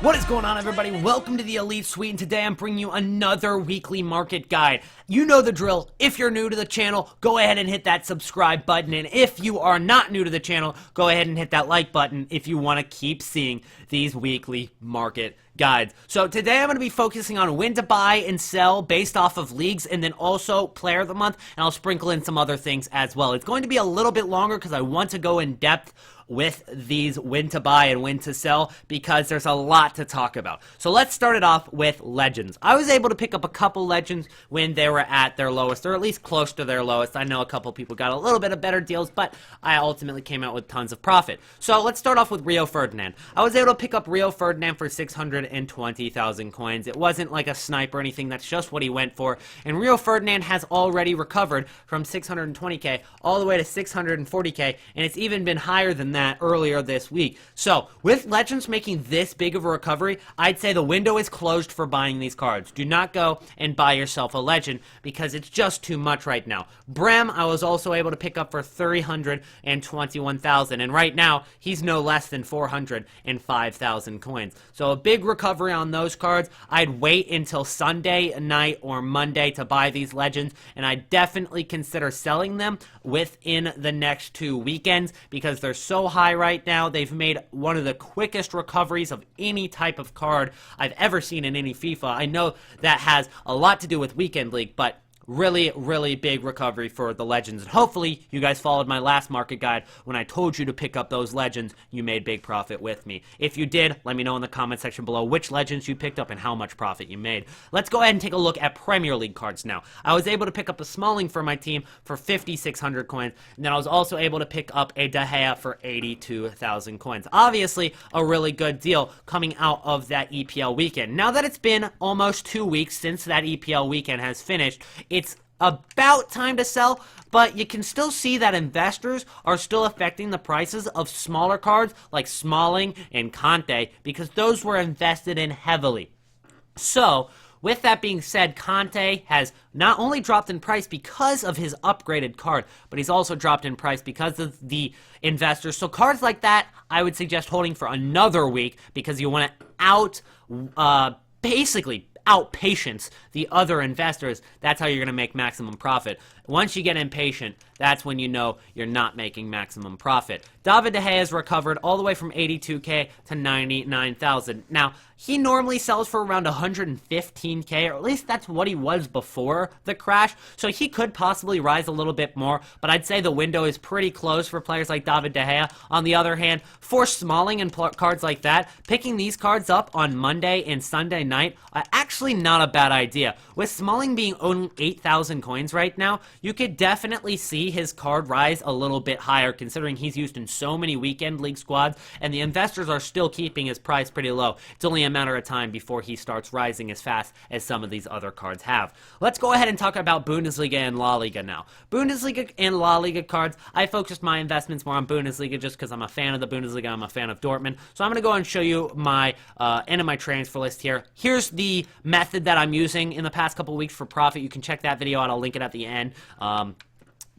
What is going on, everybody? Welcome to the Elite Suite, and today I'm bringing you another weekly market guide. You know the drill. If you're new to the channel, go ahead and hit that subscribe button, and if you are not new to the channel, go ahead and hit that like button if you want to keep seeing these weekly market guides. So today I'm going to be focusing on when to buy and sell based off of leagues, and then also player of the month, and I'll sprinkle in some other things as well. It's going to be a little bit longer because I want to go in depth with these when to buy and when to sell because there's a lot to talk about. So let's start it off with legends. I was able to pick up a couple legends when they were at their lowest, or at least close to their lowest. I know a couple people got a little bit of better deals, but I ultimately came out with tons of profit. So let's start off with Rio Ferdinand. I was able to pick up Rio Ferdinand for 620,000 coins. It wasn't like a snipe or anything, that's just what he went for. And Rio Ferdinand has already recovered from 620k all the way to 640k, and it's even been higher than that earlier this week. So with legends making this big of a recovery, I'd say the window is closed for buying these cards. Do not go and buy yourself a legend because it's just too much right now. Brem, I was also able to pick up for 321,000, and right now he's no less than 405,000 coins. So a big recovery on those cards. I'd wait until Sunday night or Monday to buy these legends, and I definitely consider selling them within the next 2 weekends because they're so high right now. They've made one of the quickest recoveries of any type of card I've ever seen in any FIFA. I know that has a lot to do with Weekend League, but really big recovery for the legends. And hopefully you guys followed my last market guide when I told you to pick up those legends. You made big profit with me. If you did, let me know in the comment section below which legends you picked up and how much profit you made. Let's go ahead and take a look at Premier League cards now. I was able to pick up a Smalling for my team for 5,600 coins, and then I was also able to pick up a De Gea for 82,000 coins. Obviously a really good deal coming out of that EPL weekend. Now that it's been almost 2 weeks since that EPL weekend has finished, it's about time to sell, but you can still see that investors are still affecting the prices of smaller cards like Smalling and Conte because those were invested in heavily. So with that being said, Conte has not only dropped in price because of his upgraded card, but he's also dropped in price because of the investors. So cards like that, I would suggest holding for another week because you want to basically outpatience the other investors. That's how you're going to make maximum profit. Once you get impatient, that's when you know you're not making maximum profit. David De Gea has recovered all the way from 82k to 99,000. Now, he normally sells for around 115k, or at least that's what he was before the crash, so he could possibly rise a little bit more, but I'd say the window is pretty close for players like David De Gea. On the other hand, for Smalling and cards like that, picking these cards up on Monday and Sunday night, actually not a bad idea. With Smalling being only 8,000 coins right now, you could definitely see his card rise a little bit higher considering he's used in so many weekend league squads, and the investors are still keeping his price pretty low. It's only a matter of time before he starts rising as fast as some of these other cards have. Let's go ahead and talk about Bundesliga and La Liga now. Bundesliga and La Liga cards, I focused my investments more on Bundesliga just because I'm a fan of the Bundesliga, I'm a fan of Dortmund. So I'm going to go and show you my end of my transfer list here. Here's the method that I'm using in the past couple weeks for profit. You can check that video out, I'll link it at the end.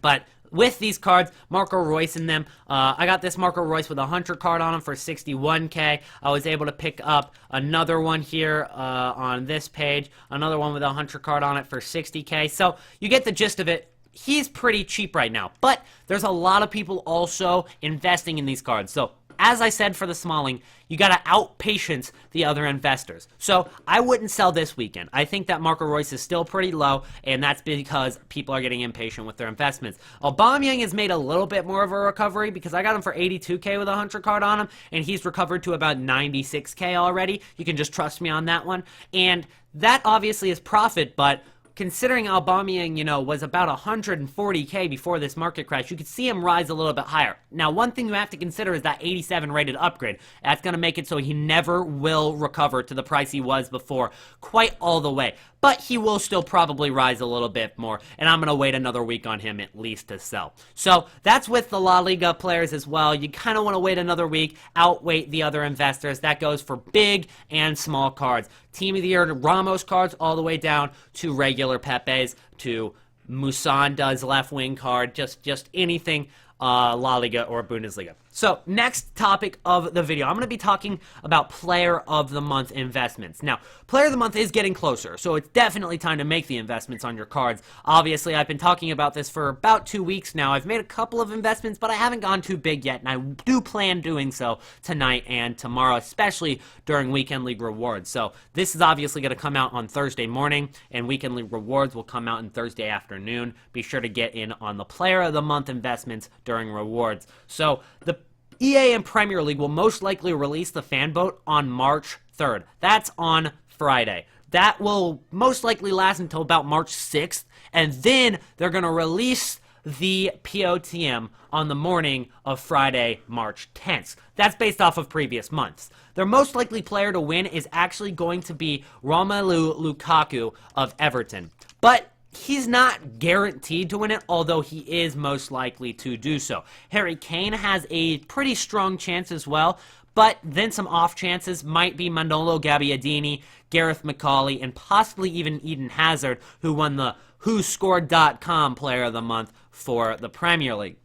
But with these cards, Marco Reus in them, I got this Marco Reus with a Hunter card on him for 61k. I was able to pick up another one here on this page, another one with a Hunter card on it for 60k. So you get the gist of it. He's pretty cheap right now, but there's a lot of people also investing in these cards. So as I said for the Smalling, you got to outpatience the other investors. So I wouldn't sell this weekend. I think that Marco Reus is still pretty low, and that's because people are getting impatient with their investments. Aubameyang has made a little bit more of a recovery because I got him for 82k with a Hunter card on him, and he's recovered to about 96k already. You can just trust me on that one. And that obviously is profit, but considering Aubameyang, was about 140k before this market crash, you could see him rise a little bit higher. Now, one thing you have to consider is that 87 rated upgrade. That's going to make it so he never will recover to the price he was before quite all the way. But he will still probably rise a little bit more, and I'm going to wait another week on him at least to sell. So that's with the La Liga players as well. You kind of want to wait another week, outweight the other investors. That goes for big and small cards. Team of the Year Ramos cards all the way down to regular Pepes, to Musanda's left wing card, just anything La Liga or Bundesliga. So, next topic of the video, I'm going to be talking about Player of the Month investments. Now, Player of the Month is getting closer, so it's definitely time to make the investments on your cards. Obviously, I've been talking about this for about 2 weeks now. I've made a couple of investments, but I haven't gone too big yet, and I do plan doing so tonight and tomorrow, especially during Weekend League rewards. So, this is obviously going to come out on Thursday morning, and Weekend League rewards will come out on Thursday afternoon. Be sure to get in on the Player of the Month investments during rewards. So, the EA and Premier League will most likely release the fan vote on March 3rd. That's on Friday. That will most likely last until about March 6th, and then they're going to release the POTM on the morning of Friday, March 10th. That's based off of previous months. Their most likely player to win is actually going to be ROMELU Lukaku of Everton. But he's not guaranteed to win it, although he is most likely to do so. Harry Kane has a pretty strong chance as well, but then some off chances might be Manolo Gabbiadini, Gareth McCauley, and possibly even Eden Hazard, who won the WhoScored.com Player of the Month for the Premier League.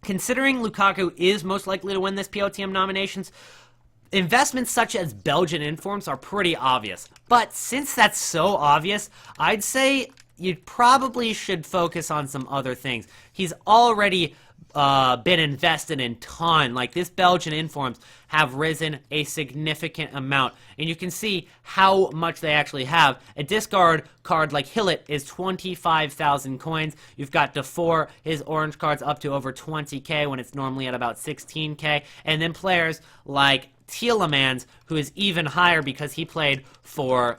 Considering Lukaku is most likely to win this POTM nominations, investments such as Belgian informs are pretty obvious. But since that's so obvious, I'd say you probably should focus on some other things. He's already been invested in ton. Like, this Belgian informs have risen a significant amount, and you can see how much they actually have. A discard card like Hillet is 25,000 coins. You've got Defour, his orange cards up to over 20k when it's normally at about 16k, and then players like Tielemans, who is even higher because he played for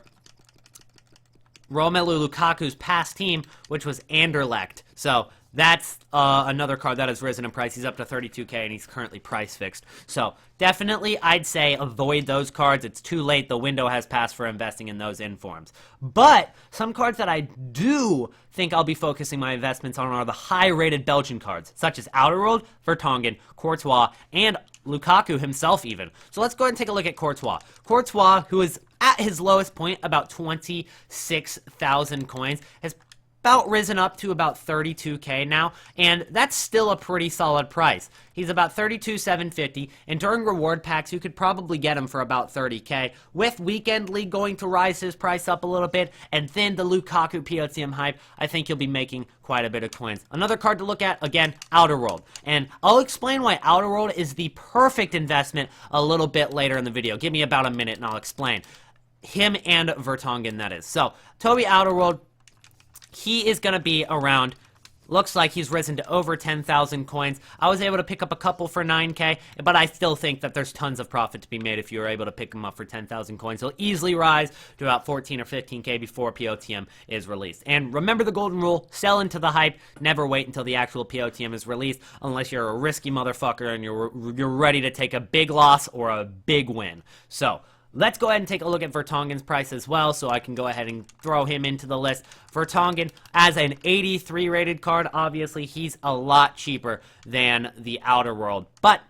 Romelu Lukaku's past team, which was Anderlecht. So that's another card that has risen in price. He's up to 32k, and he's currently price fixed. So definitely, I'd say avoid those cards. It's too late. The window has passed for investing in those informs. But some cards that I do think I'll be focusing my investments on are the high-rated Belgian cards, such as Outerworld, Vertonghen, Courtois, and Lukaku himself even. So let's go ahead and take a look at Courtois. Courtois, who is at his lowest point, about 26,000 coins, has about risen up to about 32k now, and that's still a pretty solid price. He's about 32,750, and during reward packs, you could probably get him for about 30k, with Weekend League going to rise his price up a little bit, and then the Lukaku POTM hype, I think you'll be making quite a bit of coins. Another card to look at, again, Outerworld, and I'll explain why Outerworld is the perfect investment a little bit later in the video. Give me about a minute, and I'll explain. Him and Vertonghen, that is. So, Toby Outerworld, he is going to be around, looks like he's risen to over 10,000 coins. I was able to pick up a couple for 9k, but I still think that there's tons of profit to be made if you're able to pick them up for 10,000 coins. He'll easily rise to about 14 or 15k before POTM is released. And remember the golden rule, sell into the hype, never wait until the actual POTM is released, unless you're a risky motherfucker and you're ready to take a big loss or a big win. So, let's go ahead and take a look at Vertonghen's price as well, so I can go ahead and throw him into the list. Vertonghen, as an 83 rated card, obviously he's a lot cheaper than the Outerworld, but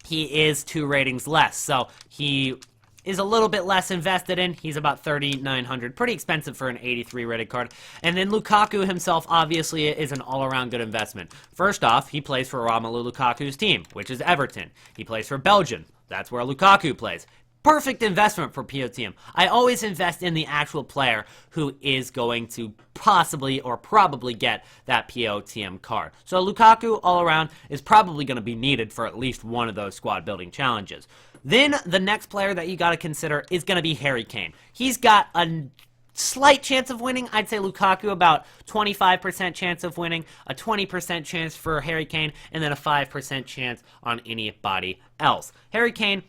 he is 2 ratings less, so he is a little bit less invested in. He's about 3,900, pretty expensive for an 83 rated card. And then Lukaku himself, obviously, is an all-around good investment. First off, he plays for Romelu Lukaku's team, which is Everton. He plays for Belgium. That's where Lukaku plays. Perfect investment for POTM. I always invest in the actual player who is going to possibly or probably get that POTM card. So Lukaku all around is probably going to be needed for at least one of those squad building challenges. Then the next player that you got to consider is going to be Harry Kane. He's got a slight chance of winning. I'd say Lukaku about 25% chance of winning, a 20% chance for Harry Kane, and then a 5% chance on anybody else. Harry Kane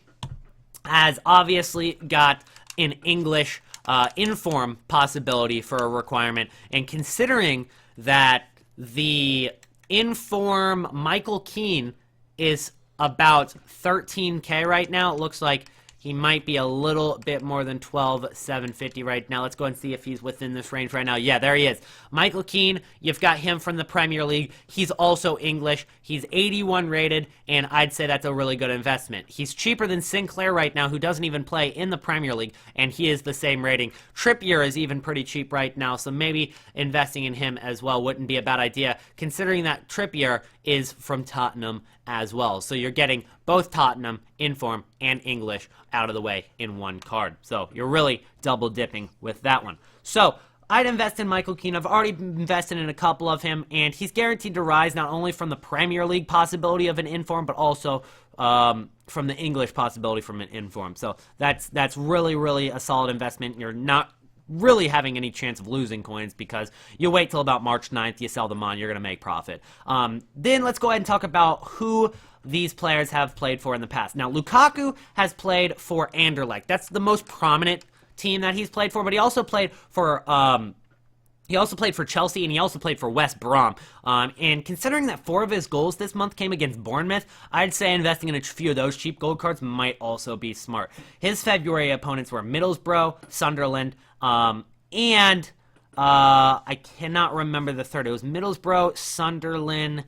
has obviously got an English inform possibility for a requirement, and considering that the inform Michael Keane is about 13k right now, it looks like He might be a little bit more than 12,750 right now. Let's go and see if he's within this range right now. Yeah, there he is. Michael Keane, you've got him from the Premier League. He's also English. He's 81 rated, and I'd say that's a really good investment. He's cheaper than Sinclair right now, who doesn't even play in the Premier League, and he is the same rating. Trippier is even pretty cheap right now, so maybe investing in him as well wouldn't be a bad idea, considering that Trippier is from Tottenham as well. So you're getting both Tottenham, Inform, and English out of the way in one card. So you're really double dipping with that one. So I'd invest in Michael Keane. I've already invested in a couple of him, and he's guaranteed to rise not only from the Premier League possibility of an Inform, but also from the English possibility from an Inform. So that's really, really a solid investment. You're not really having any chance of losing coins because you wait till about March 9th, you sell them on, you're going to make profit. Then let's go ahead and talk about who these players have played for in the past. Now, Lukaku has played for Anderlecht. That's the most prominent team that he's played for, but he also played for Chelsea, and he also played for West Brom. And considering that 4 of his goals this month came against Bournemouth, I'd say investing in a few of those cheap gold cards might also be smart. His February opponents were Middlesbrough, Sunderland, and I cannot remember the third. It was Middlesbrough, Sunderland,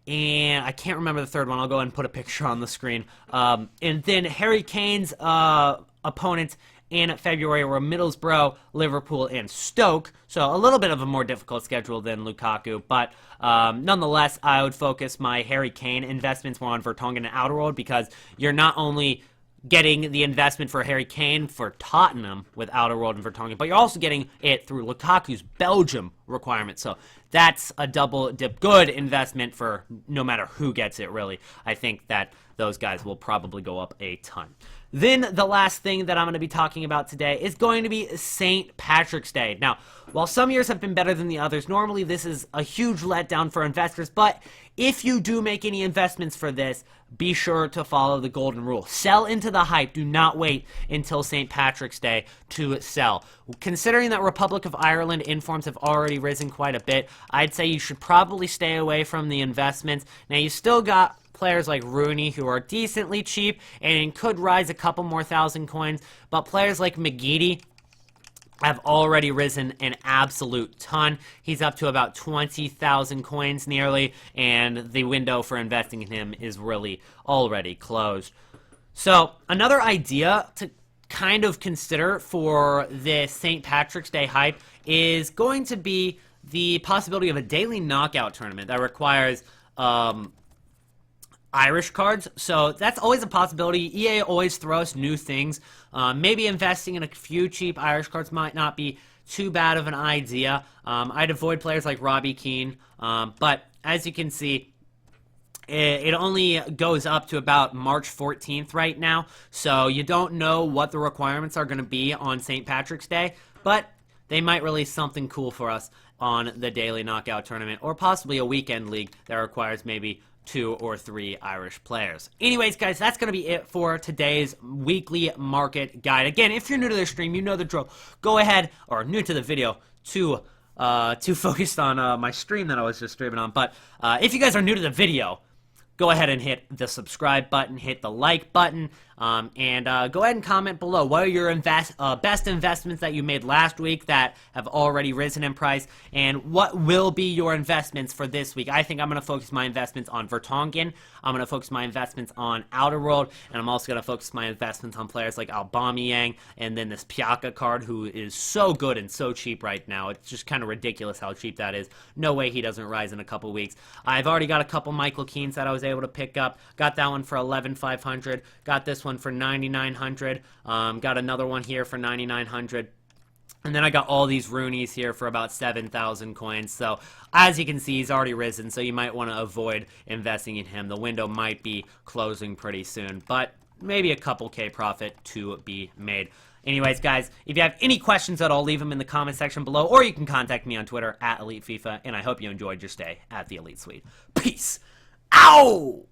and I can't remember the third one. I'll go ahead and put a picture on the screen. And then Harry Kane's opponents in February were Middlesbrough, Liverpool, and Stoke. So a little bit of a more difficult schedule than Lukaku. But nonetheless, I would focus my Harry Kane investments more on Vertonghen and Outerworld, because you're not only getting the investment for Harry Kane for Tottenham with Outerworld and Vertonghen, but you're also getting it through Lukaku's Belgium requirement. So that's a double dip good investment for no matter who gets it, really. I think that those guys will probably go up a ton. Then the last thing that I'm going to be talking about today is going to be St. Patrick's Day. Now, while some years have been better than the others, normally this is a huge letdown for investors, but if you do make any investments for this, be sure to follow the golden rule. Sell into the hype. Do not wait until St. Patrick's Day to sell. Considering that Republic of Ireland informs have already risen quite a bit, I'd say you should probably stay away from the investments. Now, you still got players like Rooney who are decently cheap and could rise a couple more thousand coins, but players like McGeady have already risen an absolute ton. He's up to about 20,000 coins nearly, and the window for investing in him is really already closed. So another idea to kind of consider for this St. Patrick's Day hype is going to be the possibility of a daily knockout tournament that requires Irish cards. So that's always a possibility. EA always throws new things. Maybe investing in a few cheap Irish cards might not be too bad of an idea. I'd avoid players like Robbie Keane, but as you can see, it only goes up to about March 14th right now, so you don't know what the requirements are going to be on St. Patrick's Day, but they might release something cool for us on the daily knockout tournament, or possibly a weekend league that requires maybe 2 or 3 Irish players. Anyways, guys, that's going to be it for today's weekly market guide. Again, if you're new to the stream, you know the drill. Go ahead, or new to the video, too focused on my stream that I was just streaming on. But if you guys are new to the video, go ahead and hit the subscribe button, hit the like button, and go ahead and comment below. What are your best investments that you made last week that have already risen in price, and what will be your investments for this week? I think I'm going to focus my investments on Vertonghen. I'm going to focus my investments on Outerworld, and I'm also going to focus my investments on players like Aubameyang, and then this Piaka card, who is so good and so cheap right now. It's just kind of ridiculous how cheap that is. No way he doesn't rise in a couple weeks. I've already got a couple Michael Keanes that I was able to pick up. Got that one for 11,500. Got this one for 9,900. Got another one here for 9,900. And then I got all these Rooneys here for about 7,000 coins. So as you can see, he's already risen, so you might want to avoid investing in him. The window might be closing pretty soon, but maybe a couple K profit to be made. Anyways, guys, if you have any questions at all, leave them in the comment section below, or you can contact me on Twitter @EliteFIFA, and I hope you enjoyed your stay at the Elite Suite. Peace. Ow!